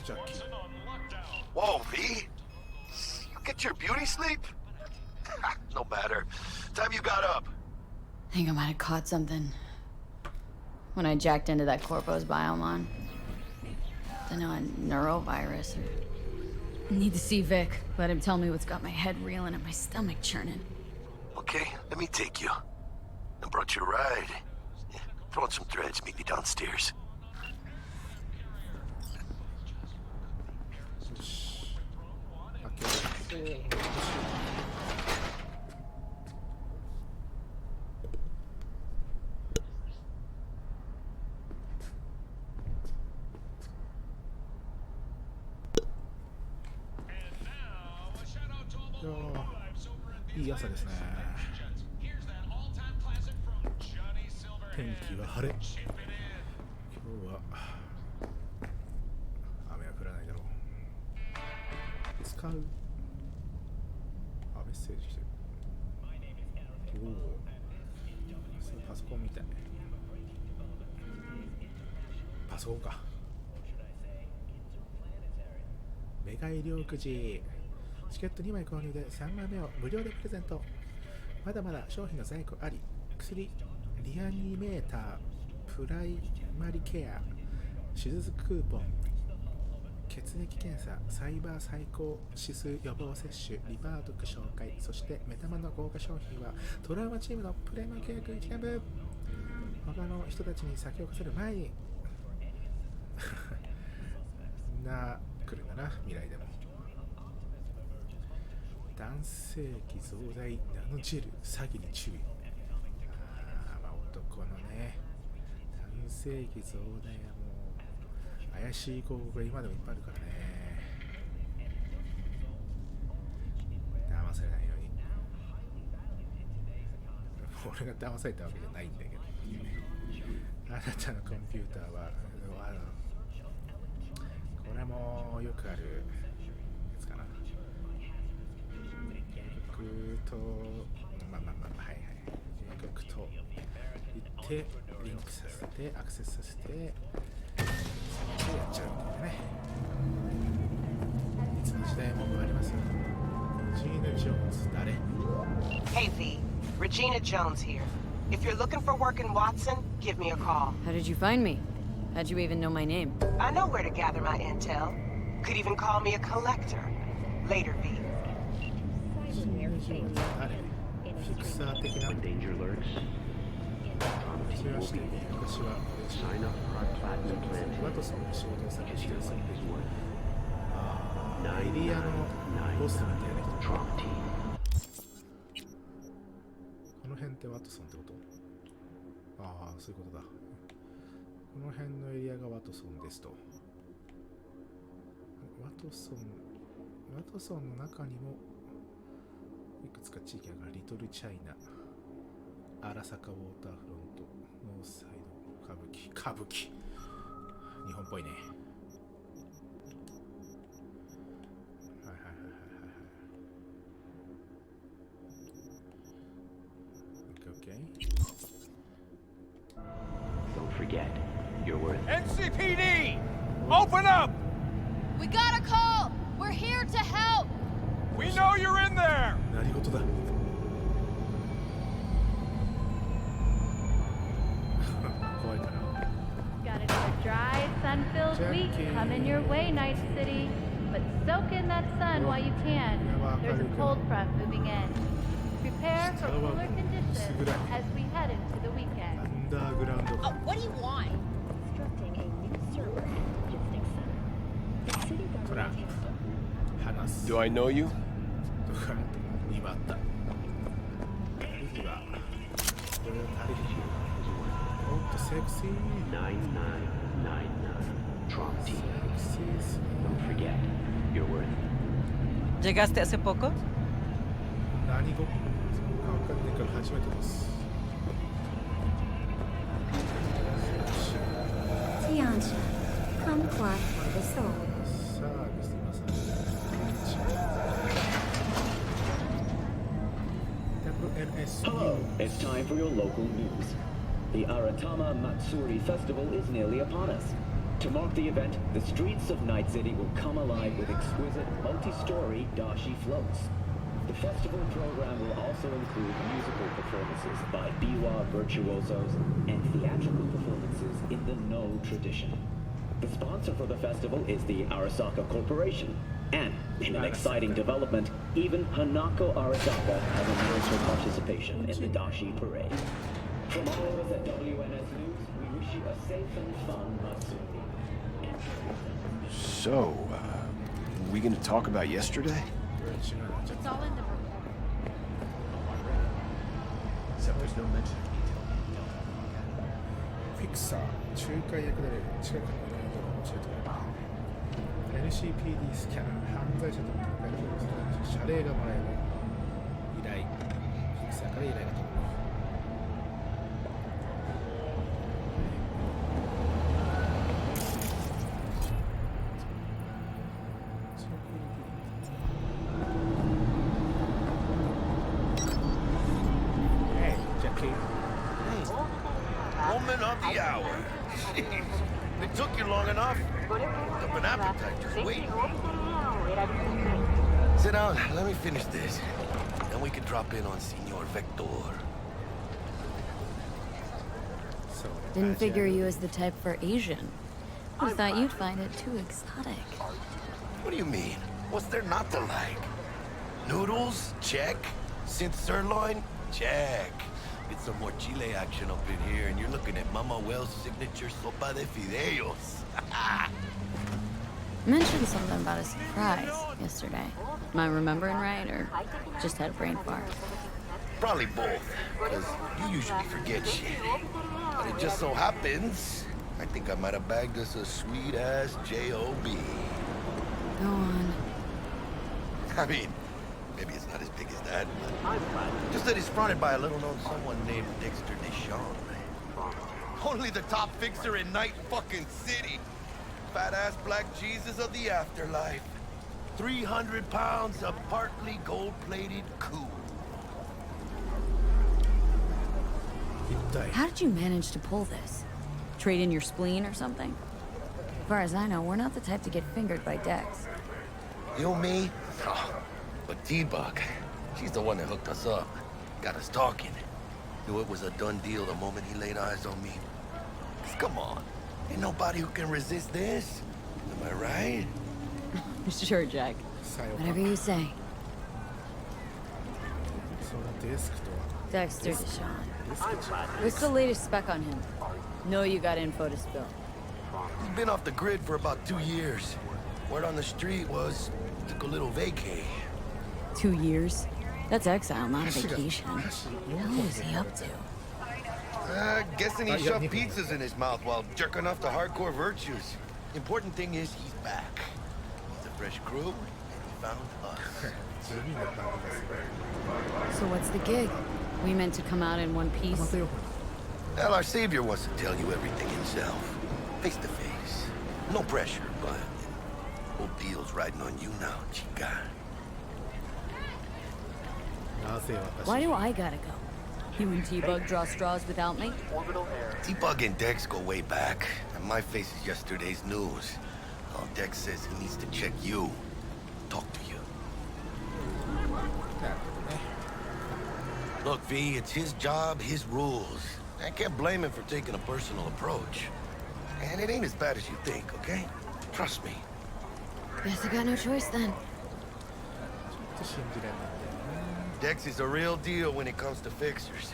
Jackie. Whoa, V? You get your beauty sleep? No matter. Time you got up. I think I might have caught something when I jacked into that Corpo's biomon. Don't know, a neurovirus or... Need to see Vic. Let him tell me what's got my head reeling and my stomach churning. Okay, let me take you. I brought you a ride. Yeah, throw in some threads, meet me downstairs. よし。開ける。いい朝ですね。天気は晴れ。今日は雨は降らないだろう。使う。あ、メッセージしてる。おお。パソコンみたい。パソコンか。メガ医療くじ。チケット2枚購入で3枚目を無料でプレゼント。まだまだ商品の在庫あり。薬、リアニメーター、プライマリケア、手術クーポン、血液検査、サイバー最高指数予防接種、リバードク紹介、そしてメタマの豪華商品はトラウマチームのプレミア契約1年分。他の人たちに先を越せる前にな、来るんだな、未来でも。男性器増大ナノジェル詐欺に注意。まあ男のね、男性器増大はもう怪しい広告が今でもいっぱいあるからね。騙されないように。俺が騙されたわけじゃないんだけど。あなたのコンピューターはこれもよくあるやつかな。とまあはいはい入力と言ってリンクさせてアクセスさせてやっちゃうんだよね。いつの時代もありますよ。Regina Jones 誰？ Hey V, Regina Jones here. If you're looking for work in Watson, give me a call. How did you find me? How'd you even know my name? I know where to gather my intel. Could even call me a collector. Later, V. あれフィクサー的なdanger lurks. それはして私はワトソンの仕事を探しているそうです。エリアのボスみたいな人。この辺ってワトソンってこと？ああ、そういうことだ。この辺のエリアがワトソンですと。ワトソンの中にもいくつか地域がリトルチャイナ、荒坂ウォーターフロント、ノースサイド、歌舞伎。日本っぽいね。はいはいはいはいはい。Don't forget, you're worth NCPD! Open up! We got a call! We're here to help! We know you're in there! 何事だ怖いかな。 Got another dry, sun-filled week coming your way, Night City. But soak in that sun while you can. There's a cold front moving in. Prepare for cooler conditions as we head into the weekend. アンダーグラウンド。 Oh, what do you want? Constructing a new server at the logistics center. The city government has話す。 Do I know you? とか今あった。次はこれを足りる。もっとセクシー。 9999 Trump Team. セクシーですね。 Don't forget, you're worth ¿Llegaste hace poco? 何語か分かんないから初めてです。Tiansha, kumquat for the soul. サービス今さ。Hello, it's time for your local news. The Aratama Matsuri Festival is nearly upon us. To mark the event, the streets of Night City will come alive with exquisite multi-story dashi floats. The festival program will also include musical performances by biwa virtuosos and theatrical performances in the No tradition. The sponsor for the festival is the Arasaka Corporation. And, in an exciting development, even Hanako Arasaka has announced her participation in the Dashi Parade. From all of us at WNS News, we wish you a safe and fun Matsuri. So, we gonna talk about yesterday? It's all in the report. Except there's no mention of 픽사仲介役である近くの依頼を教えてくれた NCPD スキャナ犯罪者との関係をする謝礼がもらえる依頼ピクサーから依頼が届くWoman of the hour. Jeez. It took you long enough. Up an appetite just waiting. Sit down. Let me finish this. Then we can drop in on Senor Vector. Didn't figure you as the type for Asian. I thought you'd find it too exotic. What do you mean? What's there not to like? Noodles? Check. Synth sirloin? Check. Get some more chile action up in here, and you're looking at Mama Wells' signature sopa de fideos. Mentioned something about a surprise yesterday. Am I remembering right, or just had a brain fart? Probably both, because you usually forget shit. But it just so happens, I think I might have bagged us a sweet-ass J.O.B. Go on. I mean, maybe it's not as big as that, but just that he's fronted by a little-known someone named Dexter Deshawn. Only the top fixer in Night fucking City. Fat-ass black Jesus of the afterlife. 300 pounds of partly gold-plated cool. How did you manage to pull this? Trade in your spleen or something? As far as I know, we're not the type to get fingered by Dex. You, me? Oh, but T-Bug, she's the one that hooked us up. Got us talking. Knew it was a done deal the moment he laid eyes on me. 'Cause come on, ain't nobody who can resist this. Am I right? Sure, Jack. Whatever you say. Dexter Deshawn. What's the latest spec on him? Know you got info to spill. He's been off the grid for about 2 years. Word on the street was he took a little vacay. 2 years? That's exile, not a vacation. What the hell is he up to? Guessing he shoved pizzas in his mouth while jerking off to hardcore virtues. Important thing is he's back. He's a fresh crew, and he found us. So what's the gig? We meant to come out in one piece? Well, our savior wants to tell you everything himself. Face to face. No pressure, but whole deal's riding on you now, chica. Why do I gotta go? You and T-Bug draw straws without me? T-Bug and Dex go way back, and my face is yesterday's news. Oh, Dex says he needs to check you. Talk to you. Look, V, it's his job, his rules. I can't blame him for taking a personal approach. And it ain't as bad as you think, okay? Trust me. Guess I got no choice then. Dex is a real deal when it comes to fixers.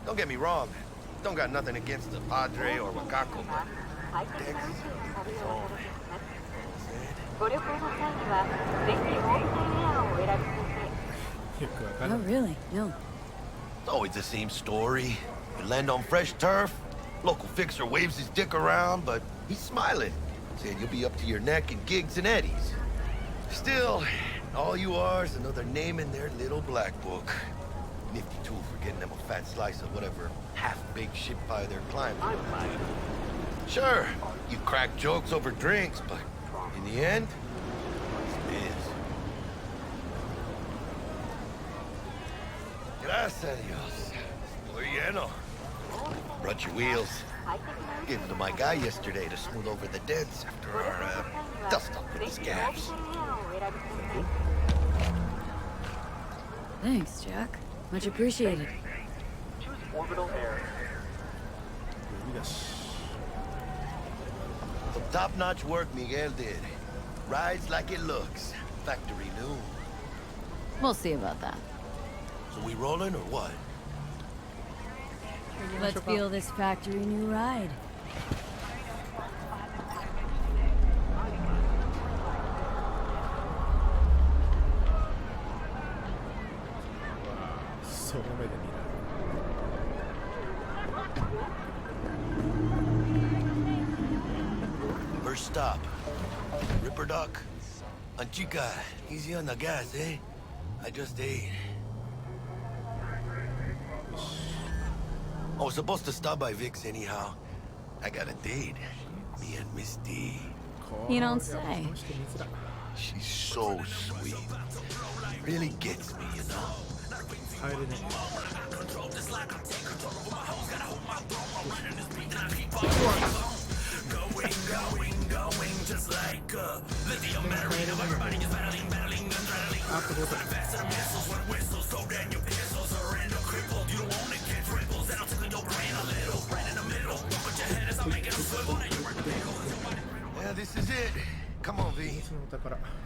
Don't get me wrong. Don't got nothing against the Padre or Wakako, but Dex is on. Oh, really? No. It's always the same story. You land on fresh turf, local fixer waves his dick around, but he's smiling. Saying you'll be up to your neck in gigs and eddies. Still, all you are is another name in their little black book. Nifty tool for getting them a fat slice of whatever half-baked shit pie they're climbing. Sure, you crack jokes over drinks, but in the end, it's biz. Gracias a Dios. Estoy lleno. Brought your wheels. Gave them to my guy yesterday to smooth over the dents after our dust-up with the scabs. Thanks, Jack. Much appreciated. Choose orbital air. Some top-notch work Miguel did. Rides like it looks. Factory new. We'll see about that. So we rolling or what? Let's feel this factory new ride. First stop. Ripper Duck. Chica, easy on the gas, eh? I just ate. I was supposed to stop by Vic's anyhow. I got a date. Me and Misty. You don't say. She's so sweet. Really gets me, you know. Going, just like lithium battery. Everybody is battling, faster missiles with whistles. So then your pistols are in the crippled. You don't want to get ripples. That'll tickle your brain a little. Right in the middle. Put your head as I make it a swivel. Yeah, this is it. Come on, V.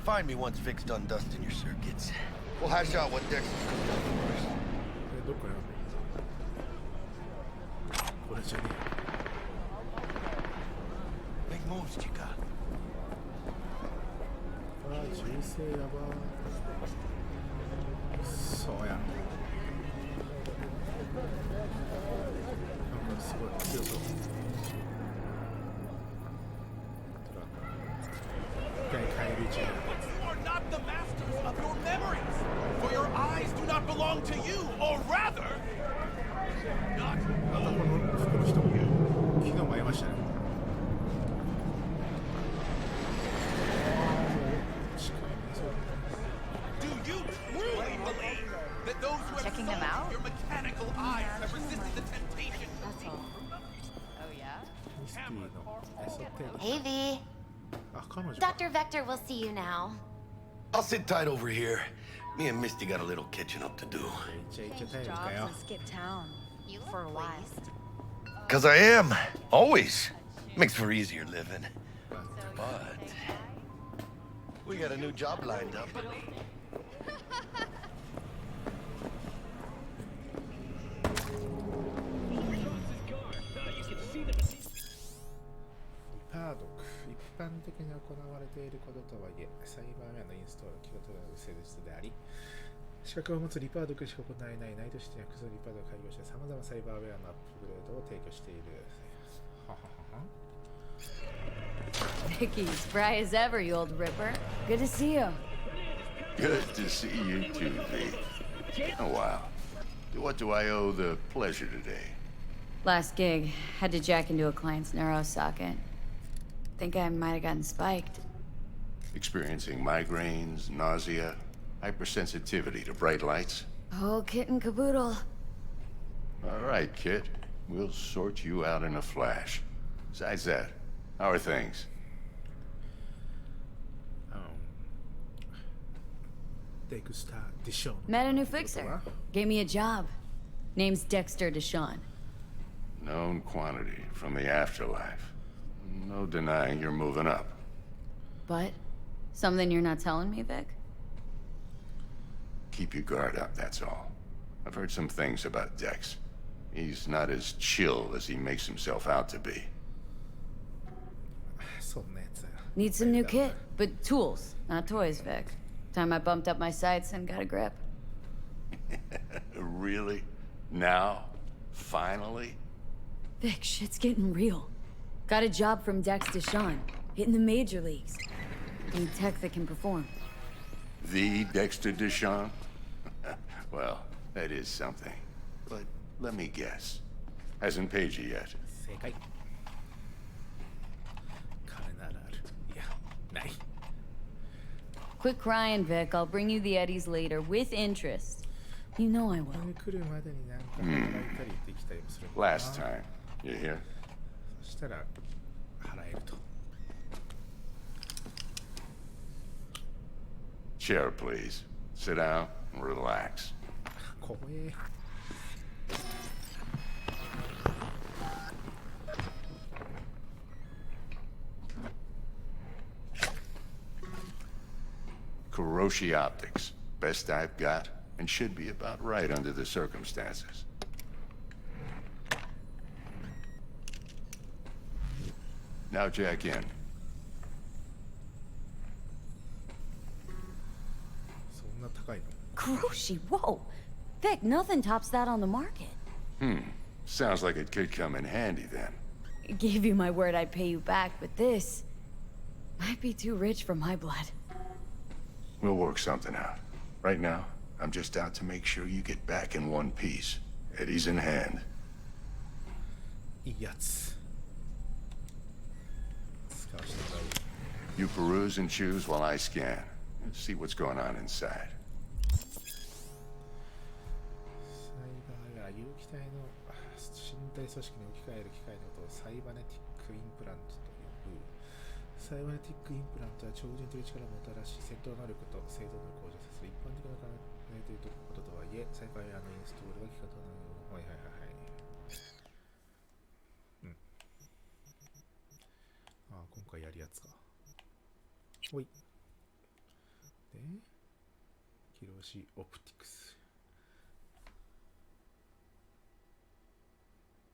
Find me once Vic's done dusting your circuits. We'll hash out what Dexter's gonna do first. Make moves, chica. You are not the masters of your memories, for your eyes do not belong to you, or rather, not Do you truly believe that those who have Checking them sold out? your mechanical eyes have resisted the temptation? That's all. Oh, yeah? Hey, V. Dr. Vector will see you now. I'll sit tight over here. Me and Misty got a little catching up to do. Change jobs and skip town. You For a while. Cause I am. Always. Makes for easier living. But we got a new job lined up.一般的に行われていることとはいえ、サイバーウェアのインストールを気を取らぬ施術であり、資格を持つリパードクしか行えないナイトシティやクソリパードを開業して様々サイバーウェアのアップグレードを提供している。Vicky, spry as ever, you old ripper. Good to see you. Good to see you too, V. Oh, wow. What do I owe the pleasure today? Last gig, had to jack into a client's neuro socket. Think I might have gotten spiked. Experiencing migraines, nausea, hypersensitivity to bright lights? Oh, kit and caboodle. All right, Kit. We'll sort you out in a flash. Besides that, how are things? Dexter Deshawn. Met a new fixer. Gave me a job. Name's Dexter Deshawn. Known quantity from the afterlife. No denying you're moving up. But something you're not telling me, Vic? Keep your guard up, that's all. I've heard some things about Dex. He's not as chill as he makes himself out to be. Need some new kit, but tools, not toys, Vic. Time I bumped up my sights and got a grip. Really? Now? Finally? Vic, shit's getting real. Got a job from Dex Deshawn, hitting the major leagues. Need tech that can perform. The Dexter Deshawn? Well, that is something. But let me guess. Hasn't paid you yet. Quit crying, Vic. I'll bring you the eddies later, with interest. You know I will. Last time. You hear? したら払えると。Chair, please. Sit down and relax. 怖え。Kuroshi Optics. Best I've got, and should be about right under the circumstances. Now jack in. そんな高いの？ Kuroshi, whoa! Vic, nothing tops that on the market. Sounds like it could come in handy then. Gave you my word I'd pay you back, but this might be too rich for my blood. We'll work something out. Right now, I'm just out to make sure you get back in one piece. Eddie's in hand. いいやつ。使わせてもらう。You peruse and choose while I scan. See what's going on inside. サイバーや有機体の身体組織に置き換える機械のことをサイバネティックインプラントと呼ぶ。サイバネティックインプラントは超人的力をもたらし、戦闘能力と精度の向上させる一般的な考えということとはいえ、サイバーやインストールが効かないよう。はいはいはいはい。うん。ああ、今回やるやつか。ほい。で、キロシオプティクス。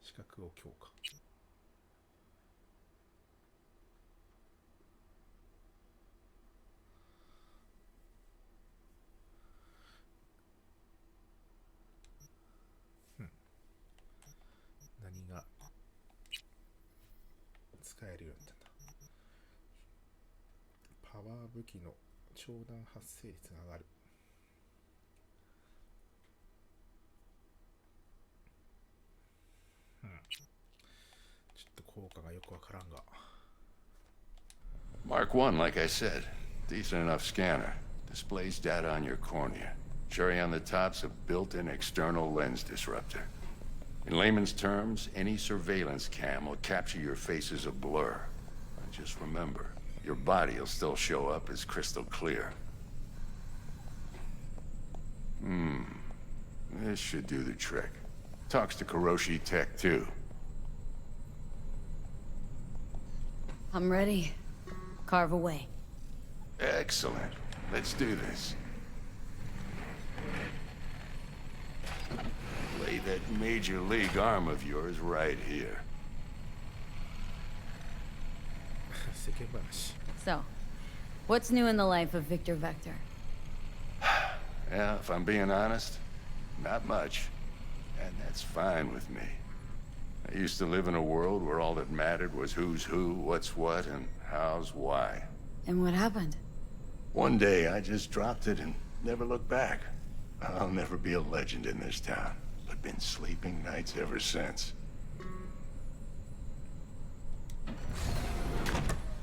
視覚を強化。何が使えるようになったんだ。パワー武器の長弾発生率が上がる。ちょっと効果がよくわからんが。Mark 1, like I said. Decent enough scanner. Displays data on your cornea. Cherry on the top's a built-in external lens disruptor. In layman's terms, any surveillance cam will capture your face as a blur. And just remember, your body will still show up as crystal clear. This should do the trick. Talks to Kuroshi Tech, too. I'm ready. Carve away. Excellent. Let's do this. Lay that major league arm of yours right here. So, what's new in the life of Victor Vector? Yeah, if I'm being honest, not much. And that's fine with me. I used to live in a world where all that mattered was who's who, what's what, and how's why. And what happened? One day, I just dropped it and never looked back. I'll never be a legend in this town, but been sleeping nights ever since.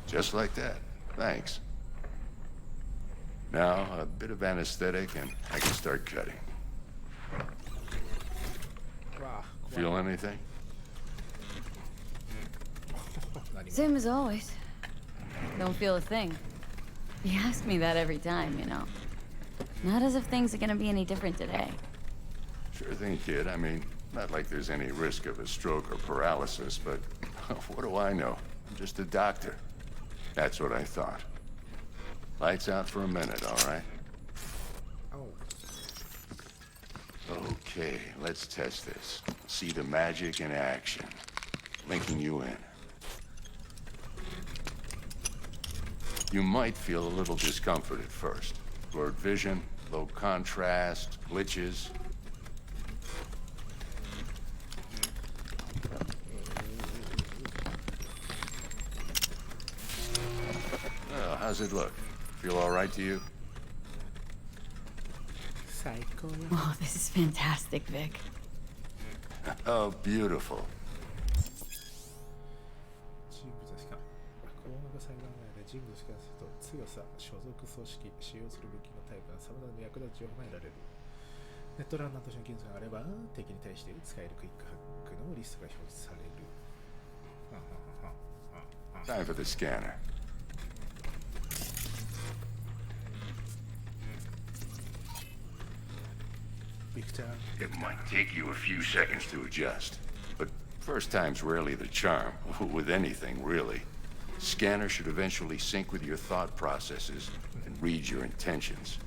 Just like that. Thanks. Now, a bit of anesthetic and I can start cutting. Feel anything? Same as always. Don't feel a thing. You ask me that every time, you know. Not as if things are gonna be any different today. Sure thing, kid. I mean, not like there's any risk of a stroke or paralysis, but what do I know? I'm just a doctor. That's what I thought. Lights out for a minute, all right? Okay, let's test this. See the magic in action. Linking you in. You might feel a little discomfort at first. Blurred vision, low contrast, glitches. Well, how's it look? Feel all right to you? Oh, this is fantastic, Vic. Oh, beautiful. 人物からすると強さ、所属組織、使用する武器のタイプが様々な役立ちを踏まえられる。ネットランナーとしての技術があれば、敵に対して使えるクイックハックのリストが表示される。Time for the scanner. Victor. It might take you a few seconds to adjust, but first time's rarely the charm, with anything, really. Scanner should eventually sync with your thought processes and read your intentions.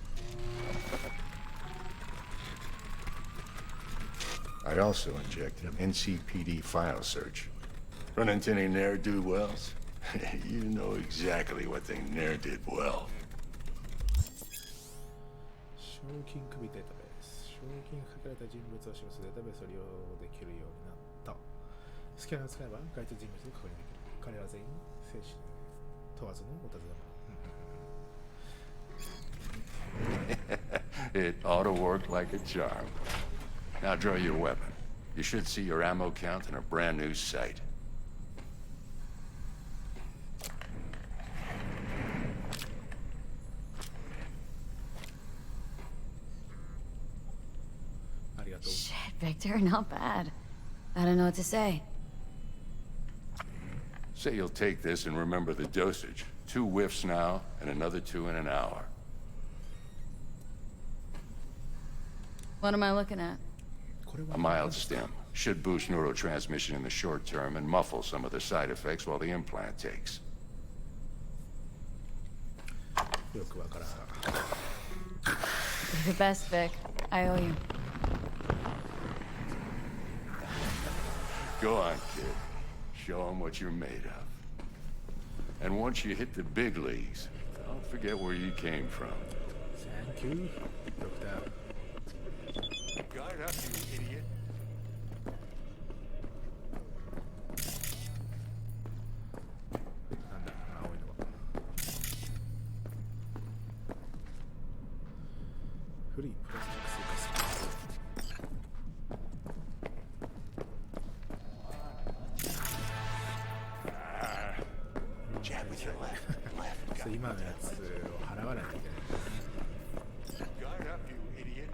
I also injected an NCPD file search. Run into any ne'er-do-wells? You know exactly what they ne'er did well. 賞金首データベース。賞金が書かれた人物を示すデータベースを利用できるようになった。スキャナーを使えば該当人物を確認できる。彼ら全員生死問わずのお尋ね者。It ought to work like a charm. Now draw your weapon. You should see your ammo count in a brand new sight. Shit, Victor, not bad. I don't know what to say. Say you'll take this and remember the dosage. 2 whiffs now, and another 2 in an hour. What am I looking at? A mild stim. Should boost neurotransmission in the short term and muffle some of the side effects while the implant takes. You're the best, Vic. I owe you. Go on, kid. Show them what you're made of. And once you hit the big leagues, don't forget where you came from. Thank you, Doctor. Guard up, you idiot. なんだ、青いのは。古いプラスチック生活。Jab with your left. Left. 今のやつを払わないといけない。Guard up, you idiot.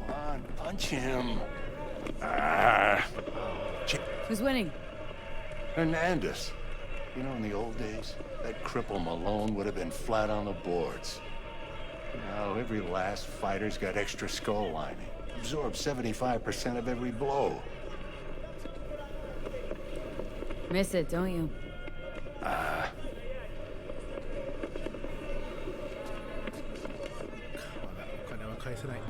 Come on, punch him. Who's winning? Hernandez. You know, in the old days, that cripple Malone would have been flat on the boards. Now, every last fighter's got extra skull lining. Absorbs 75% of every blow. Miss it, don't you? お金は返せない。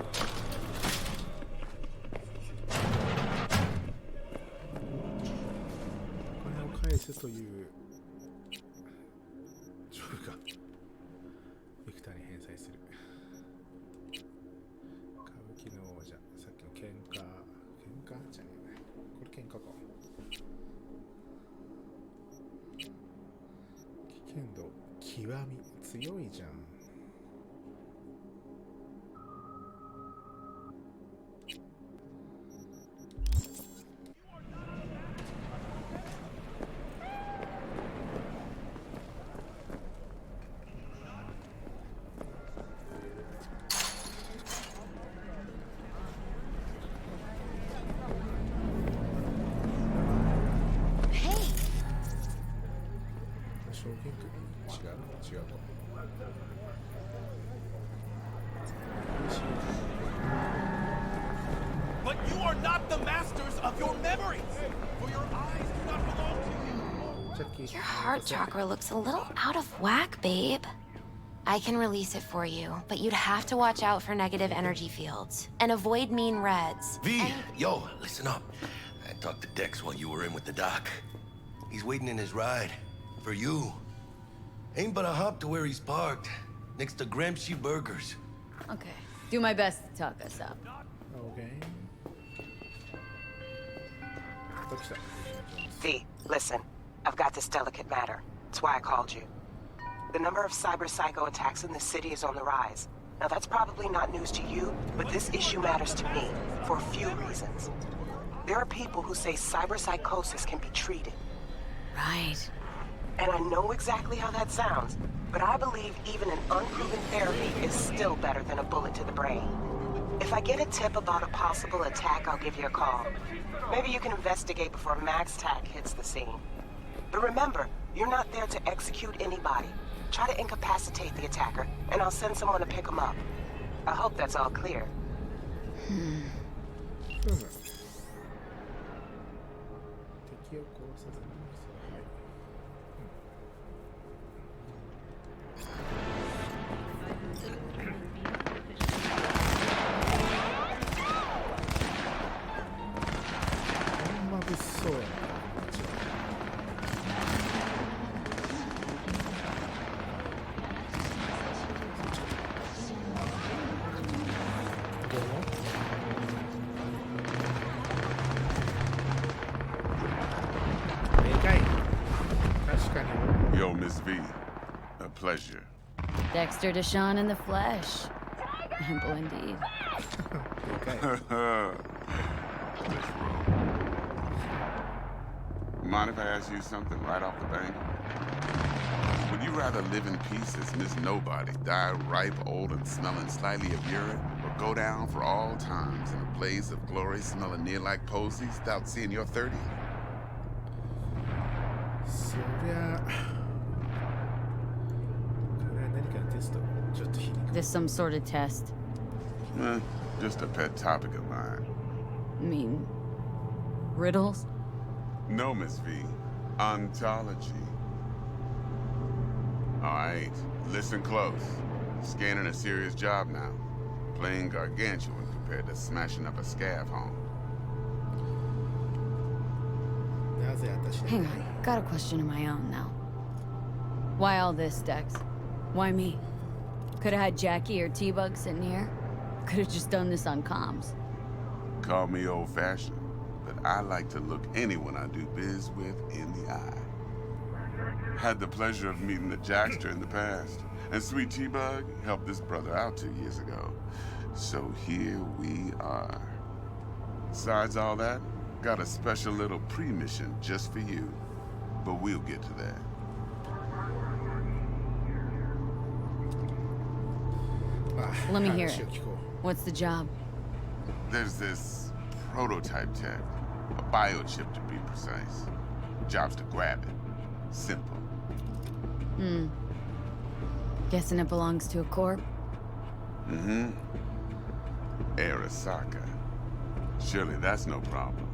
お金を返すというジョブがビクターに返済する。歌舞伎の王者、さっきの喧嘩じゃねえ。これ喧嘩か。危険度極み強いじゃん。賞金首違うか。But you are not the masters of your memories! For your eyes do not belong to you! Your heart chakra looks a little out of whack, babe. I can release it for you, but you'd have to watch out for negative energy fields and avoid mean reds. V, yo, listen up. I talked to Dex while you were in with the doc. He's waiting in his ride. For you. Ain't but a hop to where he's parked. Next to Gramsci Burgers. Okay. Do my best to talk us up. Okay. V, listen. I've got this delicate matter. That's why I called you. The number of cyber psycho attacks in the city is on the rise. Now that's probably not news to you, but this issue matters to me for a few reasons. There are people who say cyber psychosis can be treated. Right. And I know exactly how that sounds, but I believe even an unproven therapy is still better than a bullet to the brain. If I get a tip about a possible attack, I'll give you a call. Maybe you can investigate before Max Tack hits the scene. But remember, you're not there to execute anybody. Try to incapacitate the attacker, and I'll send someone to pick him up. I hope that's all clear. 敵を殺さずにはい。ほんま物騒やな、こっちは。どうも確かに。 Yo, Miss V. A pleasure. Dexter Deshawn in the flesh. Ample indeed. Mind if I ask you something right off the bank? Would you rather live in peace as Miss Nobody, die ripe, old, and smelling slightly of urine, or go down for all times in a blaze of glory, smelling near like posies, without seeing your 30th? そりゃこれは何かのテストちょっと皮肉 This some sort of test. Just a pet topic of mine. I mean, riddles? No, Miss V. Ontology. All right, listen close. Scanning a serious job now. Playing gargantuan compared to smashing up a scav home. なぜ私だ Hang on, got a question of my own now. Why all this, Dex? Why me? Could have had Jackie or T-Bug sitting here. Could have just done this on comms. Call me old-fashioned, but I like to look anyone I do biz with in the eye. Had the pleasure of meeting the Jackster in the past, and Sweet T-Bug helped this brother out 2 years ago. So here we are. Besides all that, got a special little pre-mission just for you, but we'll get to that. Let me hear it. What's the job? There's this prototype tech, a biochip to be precise. Job's to grab it. Simple. Guessing it belongs to a corp? Mm-hmm. Arasaka. Surely that's no problem.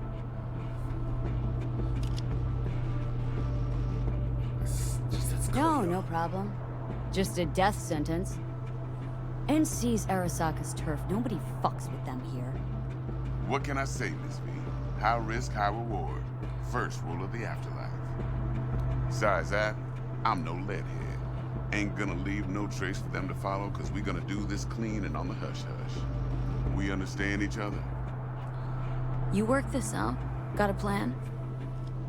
No problem. Just a death sentence. NC's Arasaka's turf. Nobody fucks with them here. What can I say, Miss V? High risk, high reward. First rule of the afterlife. Besides that, I'm no leadhead. Ain't gonna leave no trace for them to follow, cause we gonna do this clean and on the hush-hush. We understand each other? You work this out? Got a plan?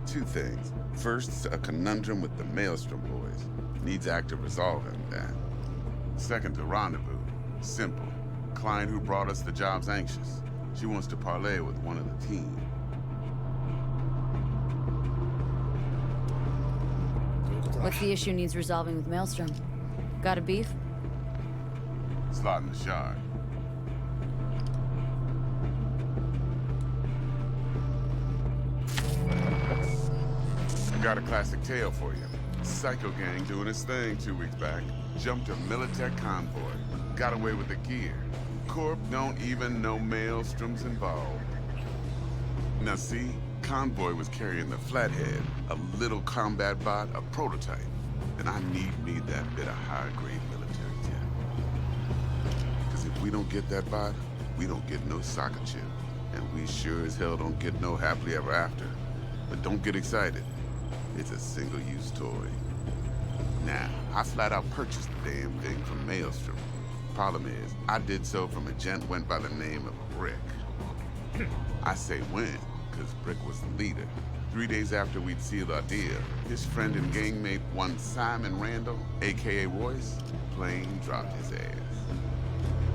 Two things. First, a conundrum with the Maelstrom boys. Needs active resolving, that. Second, a rendezvous. Simple. Client who brought us the job's anxious. She wants to parlay with one of the team. What's the issue needs resolving with Maelstrom? Got a beef? Slot in the shard. Got a classic tale for you. Psycho gang doing his thing 2 weeks back. Jumped a Militech convoy. Got away with the gear. Corp don't even know Maelstrom's involved. Now see, convoy was carrying the Flathead, a little combat bot, a prototype. And I need that bit of high-grade military tech. Because if we don't get that bot, we don't get no soccer chip. And we sure as hell don't get no happily ever after. But don't get excited. It's a single-use toy. Now, I flat out purchased the damn thing from Maelstrom. Problem is, I did so from a gent went by the name of Brick. I say when, because Brick was the leader. 3 days after we'd sealed our deal, his friend and gangmate, one Simon Randall, a.k.a. Royce, plain dropped his ass.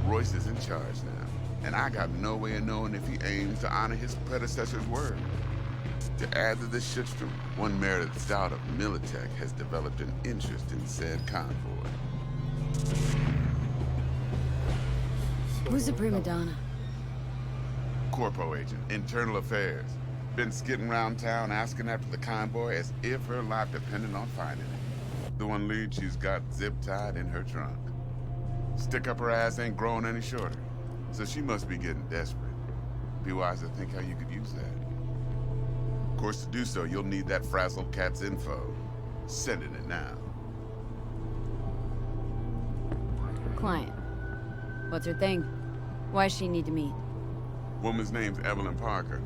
Royce is in charge now, and I got no way of knowing if he aims to honor his predecessor's word. To add to this shitstorm, one Meredith Stout of Militech has developed an interest in said convoy. Who's the prima donna? Corpo agent, internal affairs. Been skidding around town asking after the convoy as if her life depended on finding it. The one lead she's got zip-tied in her trunk. Stick up her ass ain't growing any shorter, so she must be getting desperate. Be wise to think how you could use that. Of course, to do so, you'll need that frazzled cat's info. Sending it now. Client. What's her thing? Why she need to meet? Woman's name's Evelyn Parker.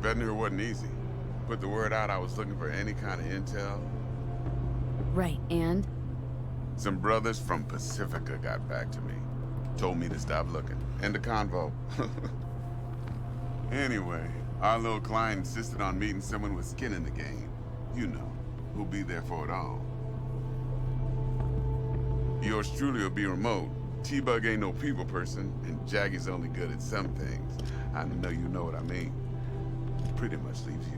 Vetting her wasn't easy. Put the word out I was looking for any kind of intel. Right, and? Some brothers from Pacifica got back to me. Told me to stop looking. End of convo. Anyway, our little client insisted on meeting someone with skin in the game. You know, who'll be there for it all. Yours truly will be remote. T-Bug ain't no people person, and Jaggy's only good at some things. I know you know what I mean. Pretty much leaves you.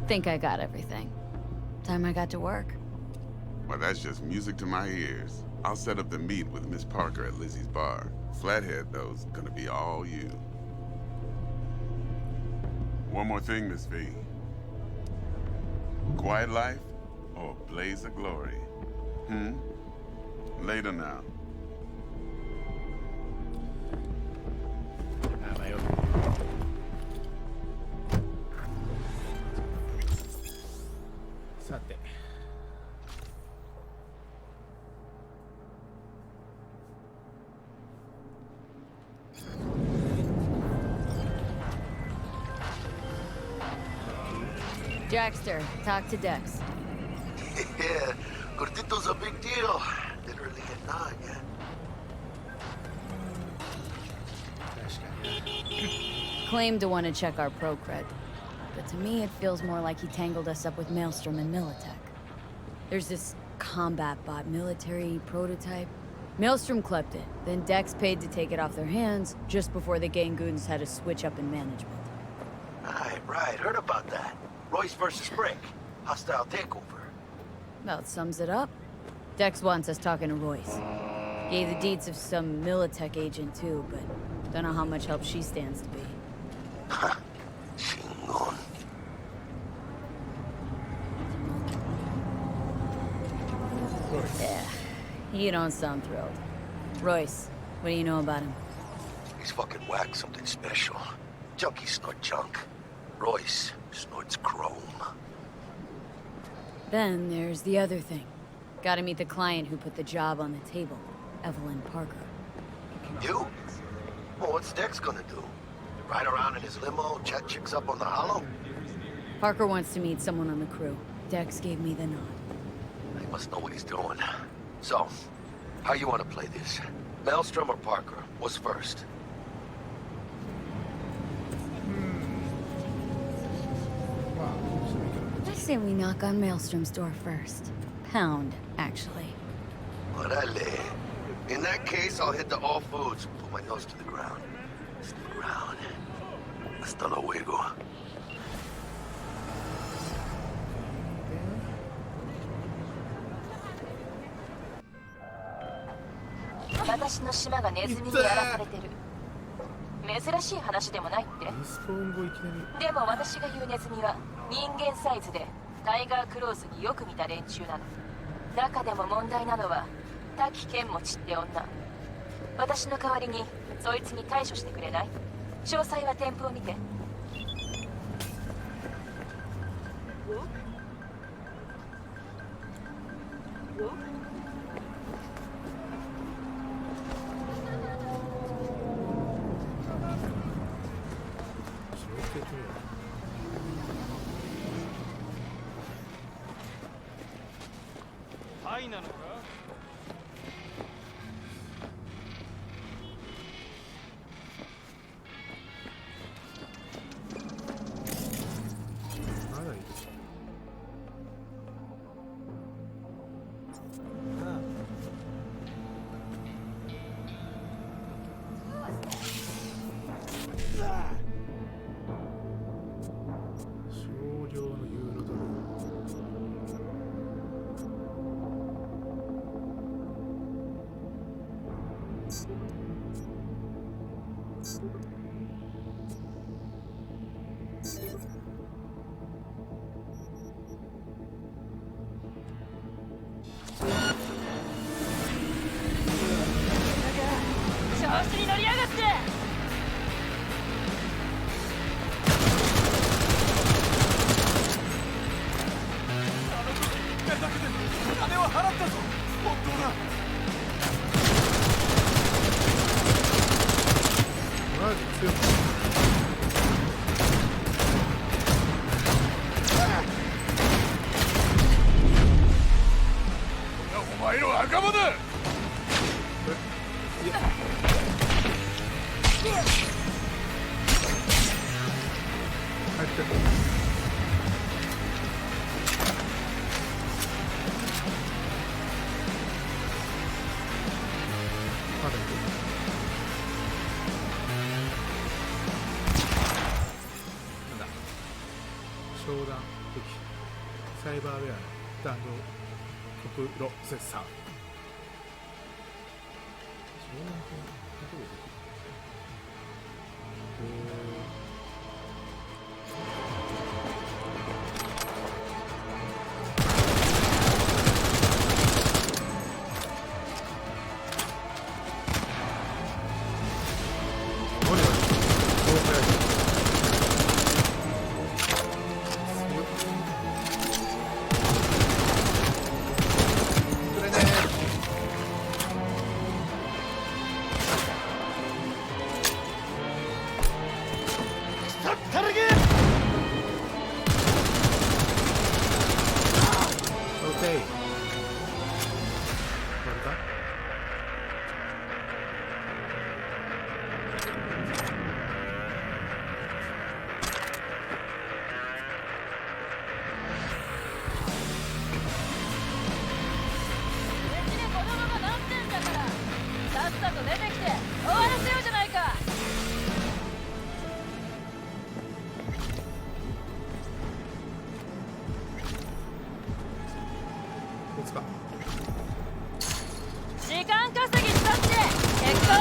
Think I got everything. Time I got to work. Well, that's just music to my ears. I'll set up the meet with Miss Parker at Lizzie's bar. Flathead, though's gonna be all you. One more thing, Miss V. Quiet life or blaze of glory? Later now. SaてJackster, talk to Dex. Yeah, Cortito's a big deal. Literally at 9, yeah. Claimed to want to check our pro cred. But to me, it feels more like he tangled us up with Maelstrom and Militech. There's this combat bot military prototype. Maelstrom clept it, then Dex paid to take it off their hands just before the Gangoons had a switch up in management. Right, heard about that. Royce versus Brick. Hostile takeover. About sums it up. Dex wants us talking to Royce. Gave the deeds of some Militech agent too, but don't know how much help she stands to be. Ha. Chingon. Yeah, you don't sound thrilled. Royce, what do you know about him? He's fucking whacked something special. Junkies snort junk. Royce snorts chrome. Then there's the other thing. Gotta meet the client who put the job on the table, Evelyn Parker. You? Well, what's Dex gonna do? Ride around in his limo, chat chicks up on the hollow? Parker wants to meet someone on the crew. Dex gave me the nod. He must know what he's doing. So, how you want to play this? Maelstrom or Parker? What's first? I say we knock on Maelstrom's door first. Pound, actually. Orale. In that case, I'll hit the all foods. Put my nose to the ground. Stick around. Hasta luego. 私の島がネズミにやらされてる。珍しい話でもないって。でも私が言うネズミは人間サイズでタイガークローズによく似た連中なの。中でも問題なのは滝剣持ちって女。私の代わりにそいつに対処してくれない？詳細は添付を見て。はいなのか？まだいるぞ。少量のユーロドル。帰ってまだいる。なんだ商談武器サイバーウェアの弾道コプロセッサー。商談砲どうできる？時間稼ぎしたって結構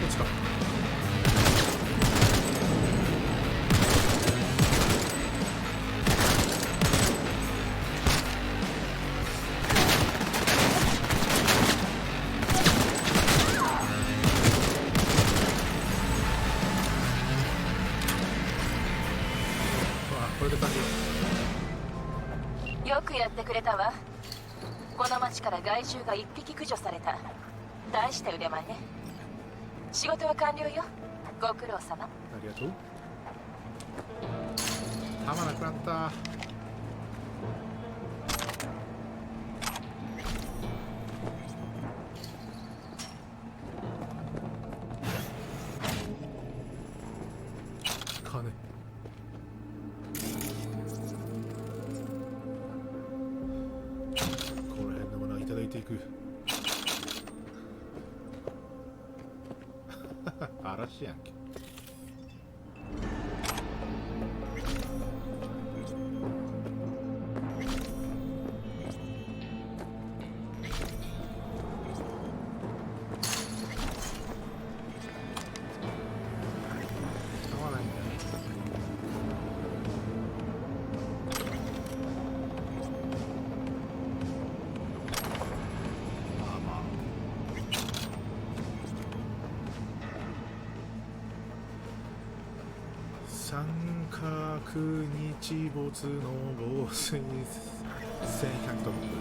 こっちか。これで完了。よくやってくれたわ。この町から害獣が1匹駆除された。大した腕前ね。仕事は完了よ。ご苦労様。ありがとう。弾なくなった。金。この辺のものはいただいていく。嵐やんけ。合わないんだよ。三角日没の防水戦獲得。